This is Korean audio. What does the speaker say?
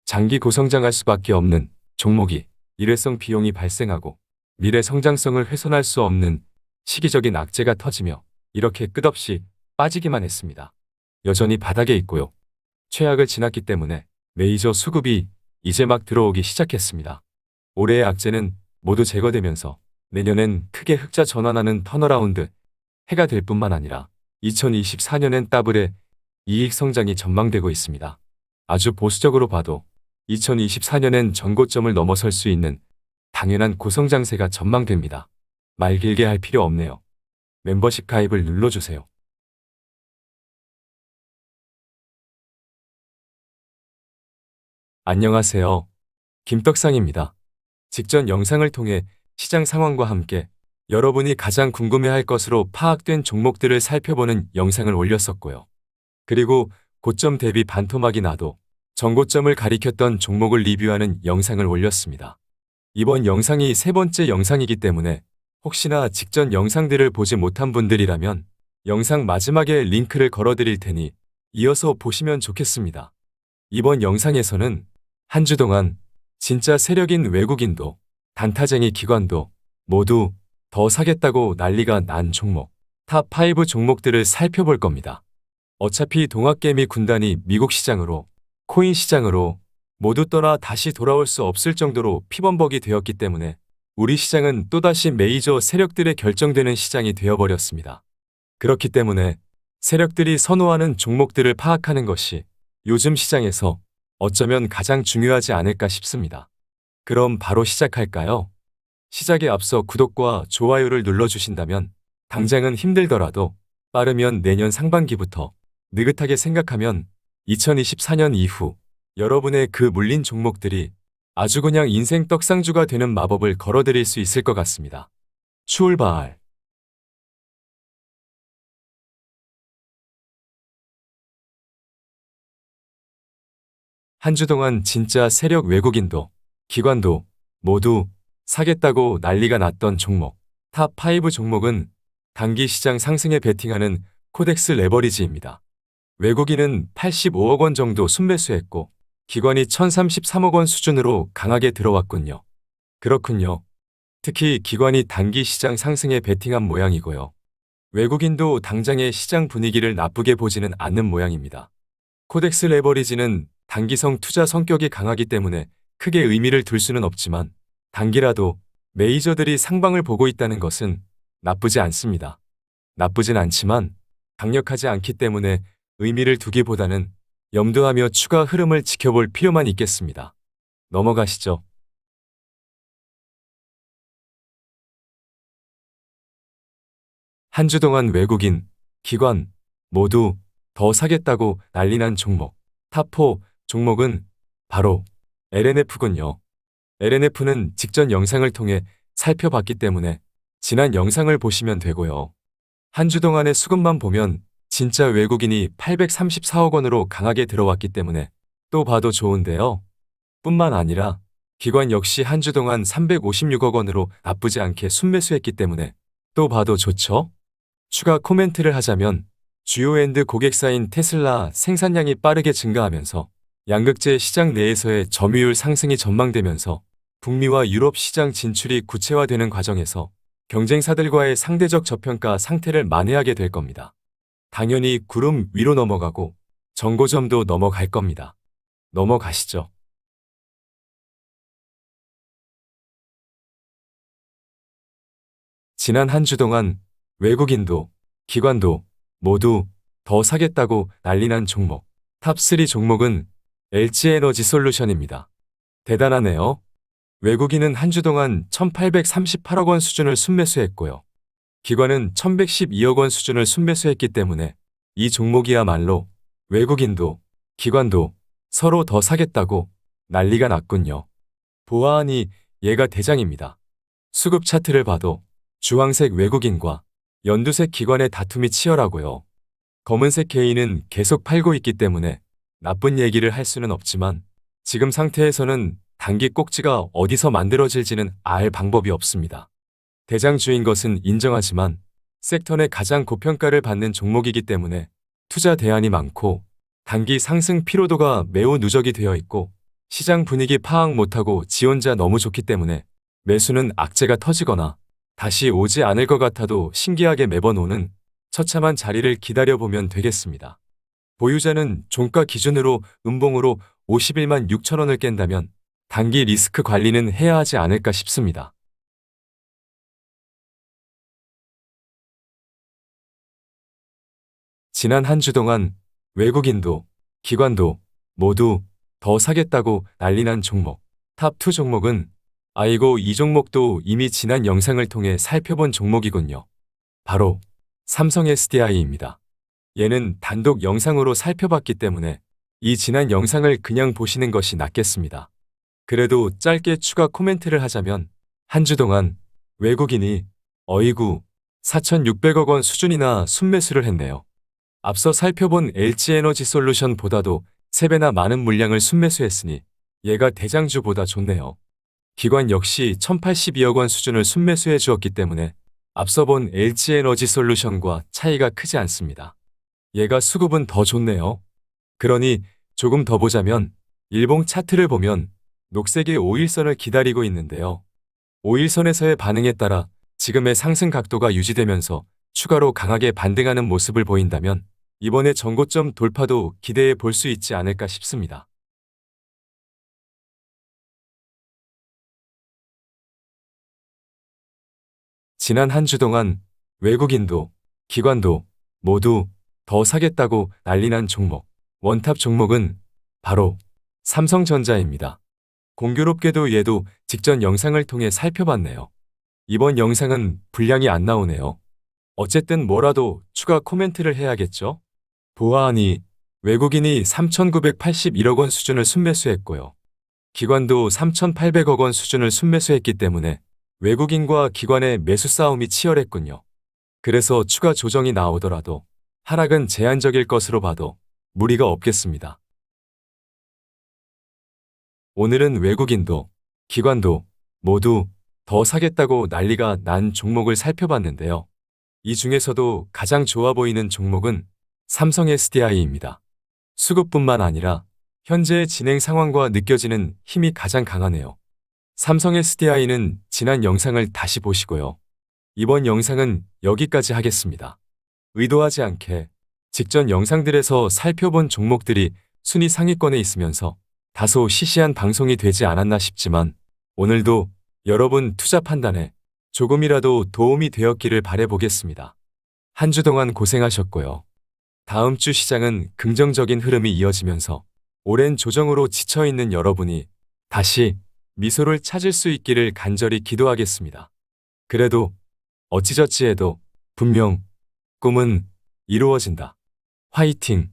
장기 고성장할 수밖에 없는 종목이 일회성 비용이 발생하고 미래 성장성을 훼손할 수 없는 시기적인 악재가 터지며 이렇게 끝없이 빠지기만 했습니다. 여전히 바닥에 있고요. 최악을 지났기 때문에 메이저 수급이 이제 막 들어오기 시작했습니다. 올해의 악재는 모두 제거되면서 내년엔 크게 흑자 전환하는 턴어라운드 해가 될 뿐만 아니라 2024년엔 더블의 이익 성장이 전망되고 있습니다. 아주 보수적으로 봐도 2024년엔 전고점을 넘어설 수 있는 당연한 고성장세가 전망됩니다. 말 길게 할 필요 없네요. 멤버십 가입을 눌러주세요. 안녕하세요. 김떡상입니다. 직전 영상을 통해 시장 상황과 함께 여러분이 가장 궁금해할 것으로 파악된 종목들을 살펴보는 영상을 올렸었고요. 그리고 고점 대비 반토막이 나도 전고점을 가리켰던 종목을 리뷰하는 영상을 올렸습니다. 이번 영상이 세 번째 영상이기 때문에 혹시나 직전 영상들을 보지 못한 분들이라면 영상 마지막에 링크를 걸어드릴 테니 이어서 보시면 좋겠습니다. 이번 영상에서는 한 주 동안 진짜 세력인 외국인도 단타쟁이 기관도 모두 더 사겠다고 난리가 난 종목 탑5 종목들을 살펴볼 겁니다. 어차피 동학개미 군단이 미국 시장으로 코인 시장으로 모두 떠나 다시 돌아올 수 없을 정도로 피범벅이 되었기 때문에 우리 시장은 또다시 메이저 세력들의 결정되는 시장이 되어버렸습니다. 그렇기 때문에 세력들이 선호하는 종목들을 파악하는 것이 요즘 시장에서 어쩌면 가장 중요하지 않을까 싶습니다. 그럼 바로 시작할까요? 시작에 앞서 구독과 좋아요를 눌러주신다면 당장은 힘들더라도 빠르면 내년 상반기부터 느긋하게 생각하면 2024년 이후 여러분의 그 물린 종목들이 아주 그냥 인생 떡상주가 되는 마법을 걸어드릴 수 있을 것 같습니다. 출발! 한 주 동안 진짜 세력 외국인도 기관도 모두 사겠다고 난리가 났던 종목 탑5 종목은 단기 시장 상승에 베팅하는 코덱스 레버리지입니다. 외국인은 85억 원 정도 순매수했고 기관이 1033억 원 수준으로 강하게 들어왔군요. 그렇군요. 특히 기관이 단기 시장 상승에 베팅한 모양이고요. 외국인도 당장의 시장 분위기를 나쁘게 보지는 않는 모양입니다. 코덱스 레버리지는 단기성 투자 성격이 강하기 때문에 크게 의미를 둘 수는 없지만 단기라도 메이저들이 상방을 보고 있다는 것은 나쁘지 않습니다. 나쁘진 않지만 강력하지 않기 때문에 의미를 두기보다는 염두하며 추가 흐름을 지켜볼 필요만 있겠습니다. 넘어가시죠. 한 주 동안 외국인, 기관 모두 더 사겠다고 난리난 종목 탑4 종목은 바로 LNF군요. LNF는 직전 영상을 통해 살펴봤기 때문에 지난 영상을 보시면 되고요. 한 주 동안의 수급만 보면 진짜 외국인이 834억 원으로 강하게 들어왔기 때문에 또 봐도 좋은데요. 뿐만 아니라 기관 역시 한 주 동안 356억 원으로 나쁘지 않게 순매수했기 때문에 또 봐도 좋죠. 추가 코멘트를 하자면 주요 엔드 고객사인 테슬라 생산량이 빠르게 증가하면서 양극재 시장 내에서의 점유율 상승이 전망되면서 북미와 유럽 시장 진출이 구체화되는 과정에서 경쟁사들과의 상대적 저평가 상태를 만회하게 될 겁니다. 당연히 구름 위로 넘어가고 정고점도 넘어갈 겁니다. 넘어가시죠. 지난 한 주 동안 외국인도 기관도 모두 더 사겠다고 난리난 종목 탑3 종목은 LG에너지솔루션입니다. 대단하네요. 외국인은 한 주 동안 1838억 원 수준을 순매수했고요. 기관은 1112억 원 수준을 순매수했기 때문에 이 종목이야말로 외국인도 기관도 서로 더 사겠다고 난리가 났군요. 보아하니 얘가 대장입니다. 수급 차트를 봐도 주황색 외국인과 연두색 기관의 다툼이 치열하고요. 검은색 개인은 계속 팔고 있기 때문에 나쁜 얘기를 할 수는 없지만 지금 상태에서는 단기 꼭지가 어디서 만들어질지는 알 방법이 없습니다. 대장주인 것은 인정하지만 섹터 내 가장 고평가를 받는 종목이기 때문에 투자 대안이 많고 단기 상승 피로도가 매우 누적이 되어 있고 시장 분위기 파악 못하고 지 혼자 너무 좋기 때문에 매수는 악재가 터지거나 다시 오지 않을 것 같아도 신기하게 매번 오는 처참한 자리를 기다려보면 되겠습니다. 보유자는 종가 기준으로 음봉으로 51만 6천 원을 깬다면 단기 리스크 관리는 해야 하지 않을까 싶습니다. 지난 한 주 동안 외국인도 기관도 모두 더 사겠다고 난리난 종목. 탑2 종목은 아이고 이 종목도 이미 지난 영상을 통해 살펴본 종목이군요. 바로 삼성 SDI입니다. 얘는 단독 영상으로 살펴봤기 때문에 이 지난 영상을 그냥 보시는 것이 낫겠습니다. 그래도 짧게 추가 코멘트를 하자면 한 주 동안 외국인이 어이구 4,600억 원 수준이나 순매수를 했네요. 앞서 살펴본 LG에너지솔루션보다도 3배나 많은 물량을 순매수했으니 얘가 대장주보다 좋네요. 기관 역시 1,082억 원 수준을 순매수해 주었기 때문에 앞서 본 LG에너지솔루션과 차이가 크지 않습니다. 얘가 수급은 더 좋네요. 그러니 조금 더 보자면 일봉 차트를 보면 녹색의 5일선을 기다리고 있는데요. 5일선에서의 반응에 따라 지금의 상승 각도가 유지되면서 추가로 강하게 반등하는 모습을 보인다면 이번에 전고점 돌파도 기대해 볼 수 있지 않을까 싶습니다. 지난 한 주 동안 외국인도 기관도 모두 더 사겠다고 난리난 종목. 원탑 종목은 바로 삼성전자입니다. 공교롭게도 얘도 직전 영상을 통해 살펴봤네요. 이번 영상은 분량이 안 나오네요. 어쨌든 뭐라도 추가 코멘트를 해야겠죠? 보아하니 외국인이 3,981억 원 수준을 순매수했고요. 기관도 3,800억 원 수준을 순매수했기 때문에 외국인과 기관의 매수 싸움이 치열했군요. 그래서 추가 조정이 나오더라도 하락은 제한적일 것으로 봐도 무리가 없겠습니다. 오늘은 외국인도 기관도 모두 더 사겠다고 난리가 난 종목을 살펴봤는데요. 이 중에서도 가장 좋아 보이는 종목은 삼성 SDI입니다. 수급뿐만 아니라 현재의 진행 상황과 느껴지는 힘이 가장 강하네요. 삼성 SDI는 지난 영상을 다시 보시고요. 이번 영상은 여기까지 하겠습니다. 의도하지 않게 직전 영상들에서 살펴본 종목들이 순위 상위권에 있으면서 다소 시시한 방송이 되지 않았나 싶지만 오늘도 여러분 투자 판단에 조금이라도 도움이 되었기를 바라보겠습니다. 한 주 동안 고생하셨고요. 다음 주 시장은 긍정적인 흐름이 이어지면서 오랜 조정으로 지쳐있는 여러분이 다시 미소를 찾을 수 있기를 간절히 기도하겠습니다. 그래도 어찌저찌 해도 분명 꿈은 이루어진다. 화이팅!